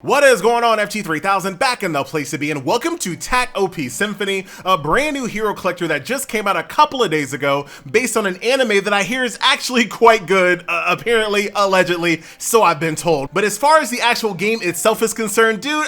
What is going on, FT3000? Back in the place to be, and welcome to Takt OP Symphony, a brand new hero collector that just came out a couple of days ago based on an anime that I hear is actually quite good, apparently, allegedly, so I've been told. But as far as the actual game itself is concerned, dude,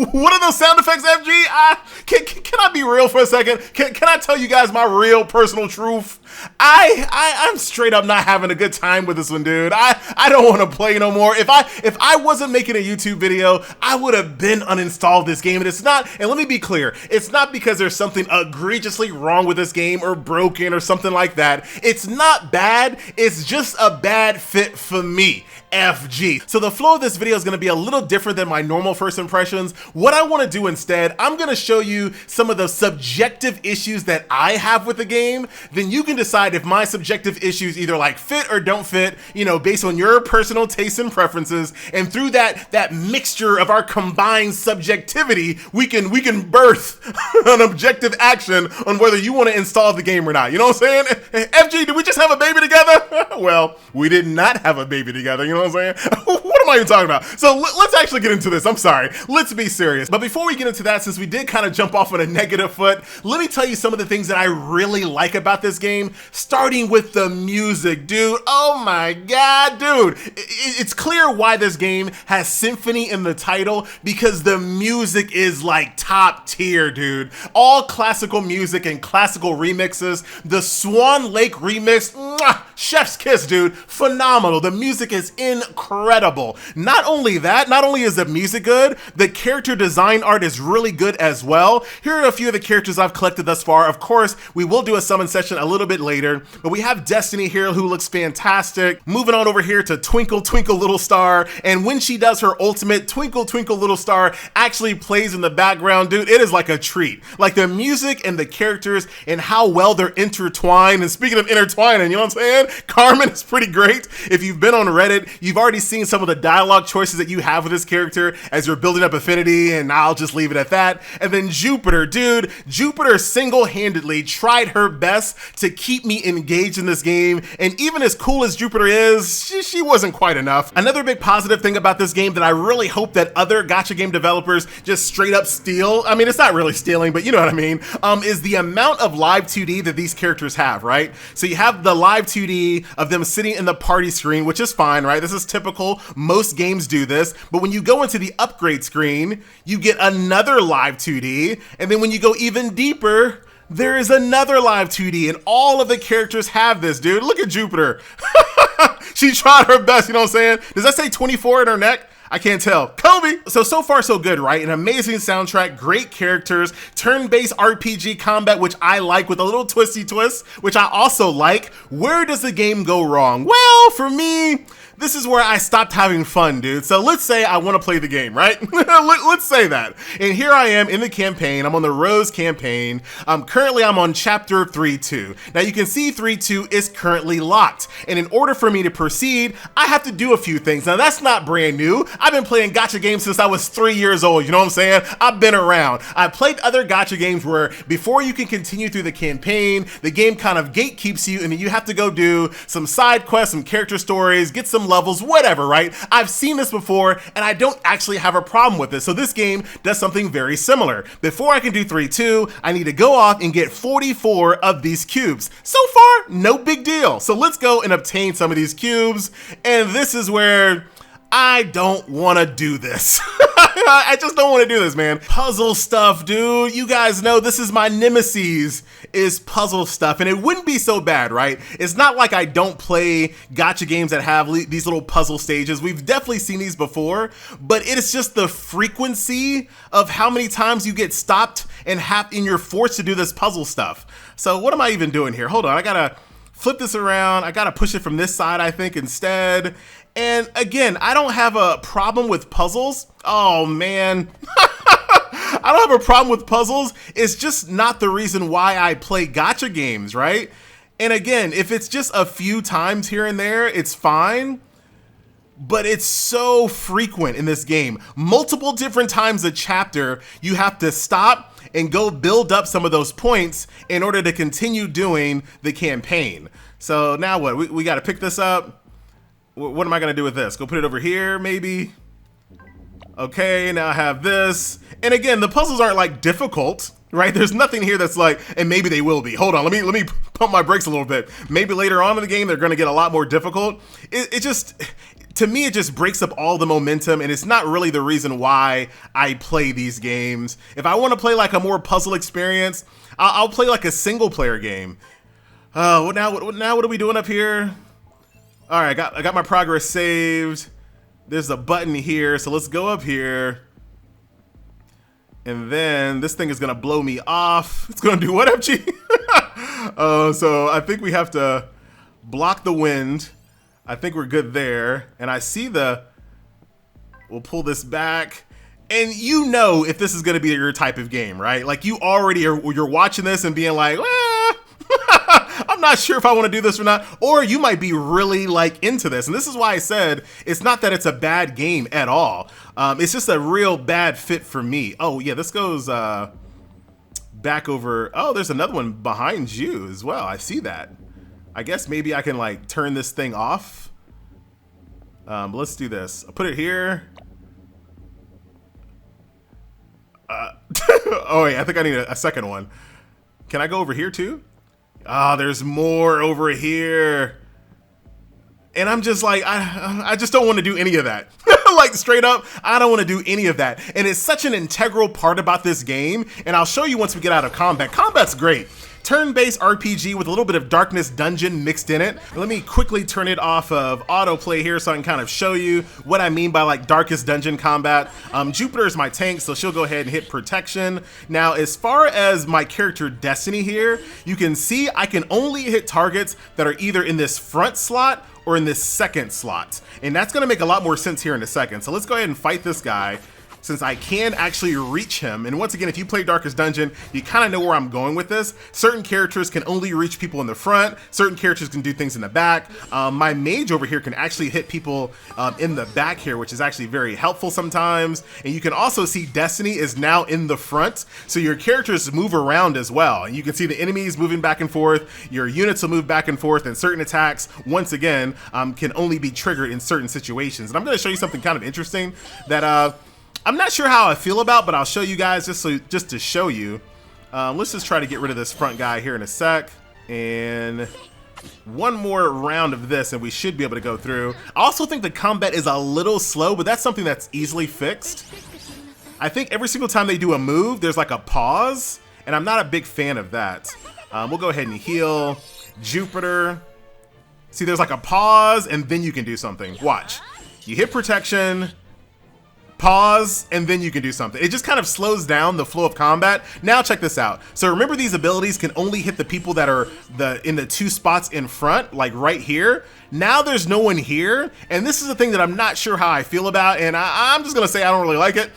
what are those sound effects, FG? Can I be real for a second? Can I tell you guys my real personal truth? I'm straight up not having a good time with this one, dude. I don't want to play no more. If I wasn't making a YouTube video, I would have been uninstalled this game. And it's not, and let me be clear, it's not because there's something egregiously wrong with this game or broken or something like that. It's not bad, it's just a bad fit for me. FG. So the flow of this video is going to be a little different than my normal first impressions. What I want to do instead, I'm going to show you some of the subjective issues that I have with the game. Then you can decide if my subjective issues either like fit or don't fit, you know, based on your personal tastes and preferences. And through that mixture of our combined subjectivity, we can birth an objective action on whether you want to install the game or not. You know what I'm saying? FG, did we just have a baby together? Well, we did not have a baby together. You know what I'm saying? What am I even talking about? So let's actually get into this. I'm sorry. Let's be serious. But before we get into that, since we did kind of jump off on a negative foot, let me tell you some of the things that I really like about this game, starting with the music, dude. Oh my God, dude. It's clear why this game has Symphony in the title, because the music is like top tier, dude. All classical music and classical remixes. The Swan Lake remix, mwah, chef's kiss, dude. Phenomenal. The music is incredible. Not only that, not only is the music good, the character design art is really good as well. Here are a few of the characters I've collected thus far. Of course, we will do a summon session a little bit later, but we have Destiny here who looks fantastic. Moving on over here to Twinkle Twinkle Little Star, and when she does her ultimate, Twinkle Twinkle Little Star actually plays in the background, dude. It is like a treat. Like the music and the characters and how well they're intertwined. And speaking of intertwining, you know what I'm saying? Carmen is pretty great. If you've been on Reddit, you've already seen some of the dialogue choices that you have with this character as you're building up affinity, and I'll just leave it at that. And then Jupiter, dude, Jupiter single-handedly tried her best to keep me engaged in this game, and even as cool as Jupiter is, she wasn't quite enough. Another big positive thing about this game that I really hope that other gacha game developers just straight up steal, I mean, it's not really stealing, but you know what I mean, is the amount of live 2D that these characters have, right? So you have the live 2D of them sitting in the party screen, which is fine, right? This is typical. Most games do this. But when you go into the upgrade screen, you get another live 2D. And then when you go even deeper, there is another live 2D. And all of the characters have this, dude. Look at Jupiter. She tried her best, you know what I'm saying? Does that say 24 in her neck? I can't tell. Kobe! So far so good, right? An amazing soundtrack, great characters, turn-based RPG combat, which I like, with a little twisty twist, which I also like. Where does the game go wrong? Well, for me, this is where I stopped having fun, dude. So let's say I want to play the game, right? Let's say that. And here I am in the campaign. I'm on the Rose campaign. Currently, I'm on chapter 3.2. Now you can see 3.2 is currently locked. And in order for me to proceed, I have to do a few things. Now that's not brand new. I've been playing gacha games since I was 3 years old. You know what I'm saying? I've been around. I played other gacha games where before you can continue through the campaign, the game kind of gatekeeps you, and then you have to go do some side quests, some character stories, get some levels, whatever, right? I've seen this before, and I don't actually have a problem with this. So this game does something very similar. Before I can do 3.2, I need to go off and get 44 of these cubes. So far, no big deal. So let's go and obtain some of these cubes, and this is where I don't want to do this. I just don't want to do this, man. Puzzle stuff, dude. You guys know this is my nemesis, is puzzle stuff. And it wouldn't be so bad, right? It's not like I don't play gacha games that have these little puzzle stages. We've definitely seen these before, but it's just the frequency of how many times you get stopped and you're forced to do this puzzle stuff. So what am I even doing here? Hold on, I gotta flip this around. I gotta push it from this side, I think, instead. And again, I don't have a problem with puzzles. Oh man. I don't have a problem with puzzles. It's just not the reason why I play gacha games, right? And again, if it's just a few times here and there, it's fine. But it's so frequent in this game. Multiple different times a chapter, you have to stop and go build up some of those points in order to continue doing the campaign. So now what? We got to pick this up. What am I going to do with this? Go put it over here, maybe? Okay, now I have this. And again, the puzzles aren't like difficult, right? There's nothing here that's like, and maybe they will be. Hold on, let me pump my brakes a little bit. Maybe later on in the game, they're gonna get a lot more difficult. It just, to me, it just breaks up all the momentum, and it's not really the reason why I play these games. If I wanna play like a more puzzle experience, I'll play like a single player game. What are we doing up here? All right, I got my progress saved. There's a button here, so let's go up here. And then this thing is gonna blow me off. It's gonna do what, FG? So I think we have to block the wind. I think we're good there. And I see we'll pull this back. And you know if this is gonna be your type of game, right? Like you already you're watching this and being like, I'm not sure if I want to do this or not. Or you might be really like into this. And this is why I said it's not that it's a bad game at all. It's just a real bad fit for me. Oh yeah, this goes back over. Oh, there's another one behind you as well. I see that. I guess maybe I can like turn this thing off. Let's do this. I'll put it here. Oh wait, I think I need a second one. Can I go over here too? Ah, there's more over here. And I'm just like, I just don't want to do any of that. Like straight up, I don't want to do any of that. And it's such an integral part about this game. And I'll show you once we get out of combat. Combat's great. Turn-based RPG with a little bit of Darkness Dungeon mixed in it. Let me quickly turn it off of autoplay here so I can kind of show you what I mean by like Darkest Dungeon combat. Jupiter is my tank, so she'll go ahead and hit protection. Now, as far as my character Destiny here, you can see I can only hit targets that are either in this front slot or in this second slot. And that's gonna make a lot more sense here in a second. So let's go ahead and fight this guy, since I can actually reach him. And once again, if you play Darkest Dungeon, you kind of know where I'm going with this. Certain characters can only reach people in the front. Certain characters can do things in the back. My mage over here can actually hit people in the back here, which is actually very helpful sometimes. And you can also see Destiny is now in the front. So your characters move around as well. And you can see the enemies moving back and forth. Your units will move back and forth, and certain attacks, once again, can only be triggered in certain situations. And I'm gonna show you something kind of interesting that I'm not sure how I feel about, but I'll show you guys just to show you. Let's just try to get rid of this front guy here in a sec. And one more round of this and we should be able to go through. I also think the combat is a little slow, but that's something that's easily fixed. I think every single time they do a move, there's like a pause, and I'm not a big fan of that. We'll go ahead and heal Jupiter. See, there's like a pause, and then you can do something. Watch. You hit protection, pause, and then you can do something. It just kind of slows down the flow of combat. Now check this out. So remember, these abilities can only hit the people that are in the two spots in front, like right here. Now there's no one here, and this is the thing that I'm not sure how I feel about, and I'm just gonna say I don't really like it.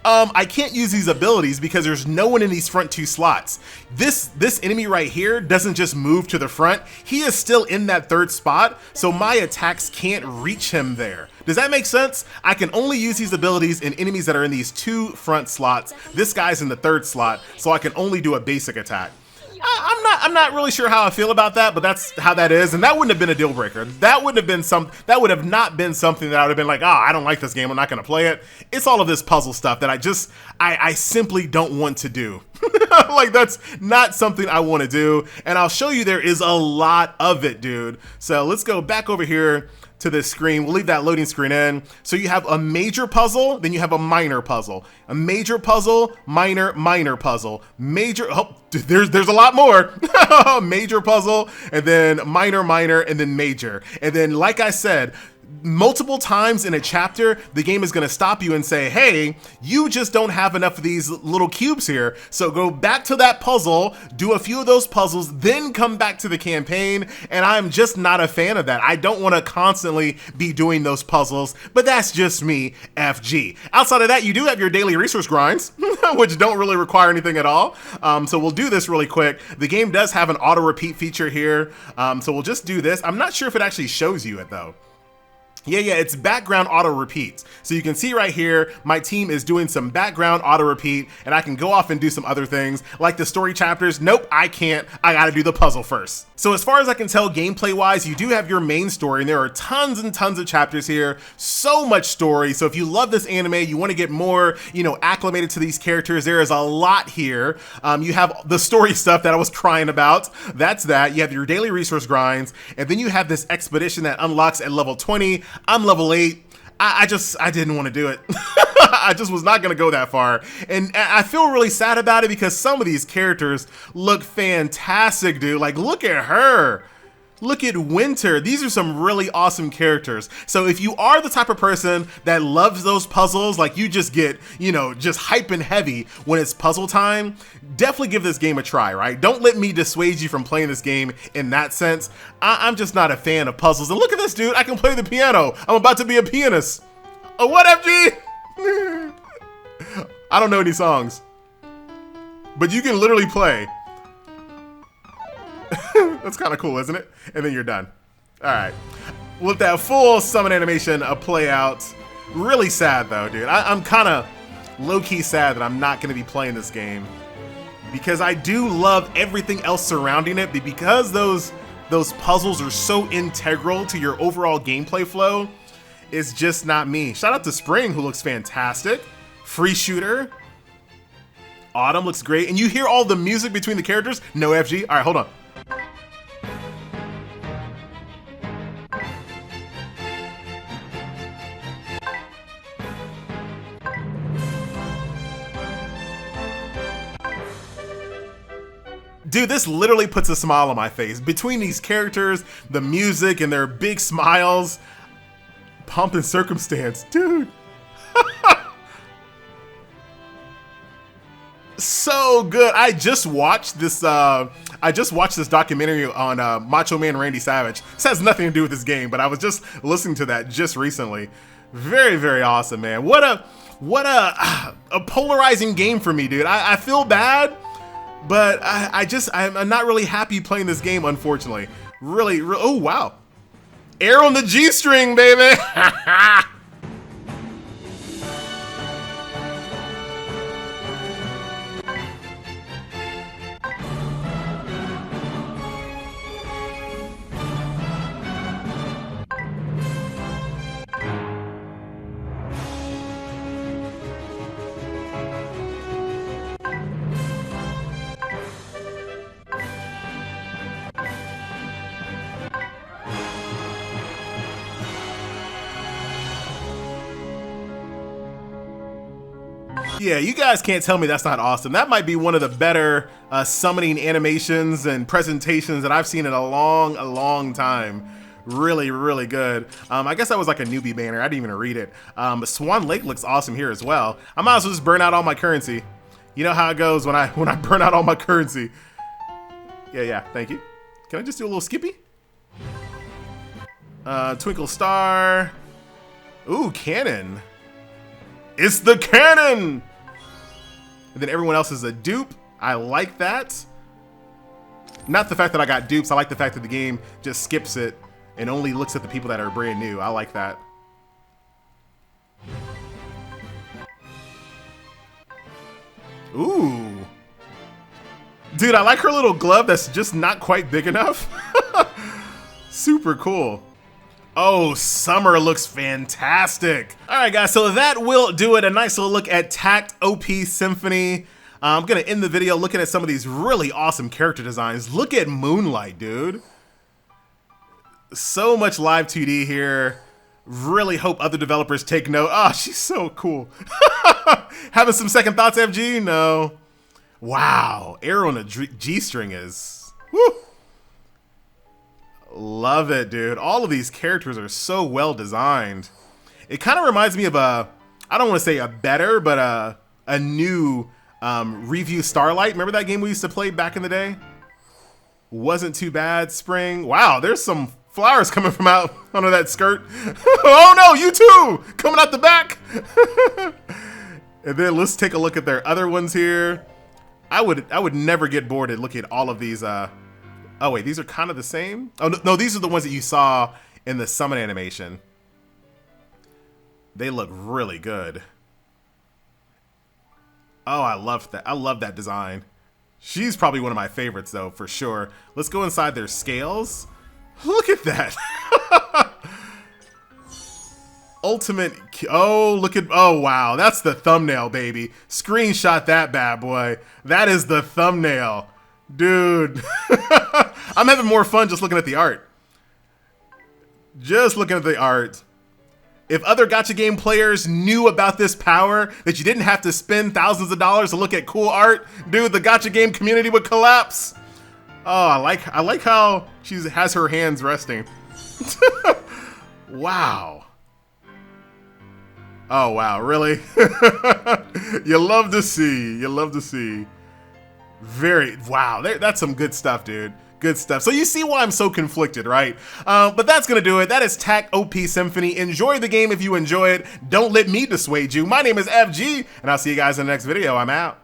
I can't use these abilities because there's no one in these front two slots. This enemy right here doesn't just move to the front. He is still in that third spot, so my attacks can't reach him there. Does that make sense? I can only use these abilities in enemies that are in these two front slots. This guy's in the third slot, so I can only do a basic attack. I'm not really sure how I feel about that, but that's how that is, and that wouldn't have been a deal breaker. That would have not been something that I would have been like, I don't like this game, I'm not gonna play it. It's all of this puzzle stuff that I simply don't want to do. Like, that's not something I want to do, and I'll show you there is a lot of it, dude. So let's go back over here to this screen. We'll leave that loading screen in. So you have a major puzzle, then you have a minor puzzle. A major puzzle, minor puzzle. Major, oh, there's a lot more. Major puzzle, and then minor, and then major. And then, like I said, multiple times in a chapter, the game is going to stop you and say, hey, you just don't have enough of these little cubes here. So go back to that puzzle, do a few of those puzzles, then come back to the campaign. And I'm just not a fan of that. I don't want to constantly be doing those puzzles, but that's just me, FG. Outside of that, you do have your daily resource grinds, which don't really require anything at all. So we'll do this really quick. The game does have an auto repeat feature here. So we'll just do this. I'm not sure if it actually shows you it though. Yeah, it's background auto repeats. So you can see right here, my team is doing some background auto repeat, and I can go off and do some other things like the story chapters. Nope, I can't. I gotta do the puzzle first. So as far as I can tell, gameplay wise, you do have your main story, and there are tons and tons of chapters here. So much story. So if you love this anime, you want to get more, acclimated to these characters, there is a lot here. You have the story stuff that I was crying about. That's that. You have your daily resource grinds, and then you have this expedition that unlocks at level 20. I'm level 8. I didn't want to do it. I just was not going to go that far. And I feel really sad about it because some of these characters look fantastic, dude. Like, look at her. Look at Winter. These are some really awesome characters. So if you are the type of person that loves those puzzles, like you just get, just hype and heavy when it's puzzle time, definitely give this game a try, right? Don't let me dissuade you from playing this game in that sense. I'm just not a fan of puzzles. And look at this, dude. I can play the piano. I'm about to be a pianist. Oh, what, FG? I don't know any songs. But you can literally play. That's kind of cool, isn't it? And then you're done. All right. With that full summon animation play out. Really sad, though, dude. I'm kind of low-key sad that I'm not going to be playing this game. Because I do love everything else surrounding it. But because those puzzles are so integral to your overall gameplay flow, it's just not me. Shout out to Spring, who looks fantastic. Free Shooter. Autumn looks great. And you hear all the music between the characters? No, FG. All right, hold on. Dude, this literally puts a smile on my face. Between these characters, the music, and their big smiles. Pomp and circumstance. Dude. So good. I just watched this documentary on Macho Man Randy Savage. This has nothing to do with this game, but I was just listening to that just recently. Very, very awesome, man. What a polarizing game for me, dude. I feel bad, but I'm not really happy playing this game, unfortunately. Really, oh wow. Air on the G-string, baby. Yeah, you guys can't tell me that's not awesome. That might be one of the better summoning animations and presentations that I've seen in a long time. Really, really good. I guess that was like a newbie banner. I didn't even read it. Swan Lake looks awesome here as well. I might as well just burn out all my currency. You know how it goes when I burn out all my currency. Yeah, thank you. Can I just do a little skippy? Twinkle Star. Ooh, cannon. It's the cannon! And then everyone else is a dupe. I like that. Not the fact that I got dupes. I like the fact that the game just skips it and only looks at the people that are brand new. I like that. Ooh. Dude, I like her little glove that's just not quite big enough. Super cool. Oh, Summer looks fantastic. All right, guys, so that will do it. A nice little look at Takt OP Symphony. I'm gonna end the video looking at some of these really awesome character designs. Look at Moonlight, dude. So much live 2D here. Really hope other developers take note. Oh, she's so cool. Having some second thoughts, FG? No. Wow, Arrow on a G-string is, woo. Love it, dude. All of these characters are so well designed. It kind of reminds me of I don't want to say a better, but a new Review Starlight. Remember that game we used to play back in the day? Wasn't too bad, Spring. Wow, there's some flowers coming from out under that skirt. Oh no, you too! Coming out the back! And then let's take a look at their other ones here. I would never get bored at looking at all of these oh wait, these are kind of the same? Oh no, these are the ones that you saw in the summon animation. They look really good. Oh, I love that. I love that design. She's probably one of my favorites, though, for sure. Let's go inside their scales. Look at that. Ultimate. Oh, look at. Oh, wow. That's the thumbnail, baby. Screenshot that bad boy. That is the thumbnail. Dude. I'm having more fun just looking at the art. Just looking at the art. If other gacha game players knew about this power, that you didn't have to spend thousands of dollars to look at cool art, dude, the gacha game community would collapse. Oh, I like how she has her hands resting. Wow. Oh, wow, really? You love to see. You love to see. Wow, that's some good stuff, dude. Good stuff. So you see why I'm so conflicted, right? But that's going to do it. That is Takt OP Symphony. Enjoy the game if you enjoy it. Don't let me dissuade you. My name is FG, and I'll see you guys in the next video. I'm out.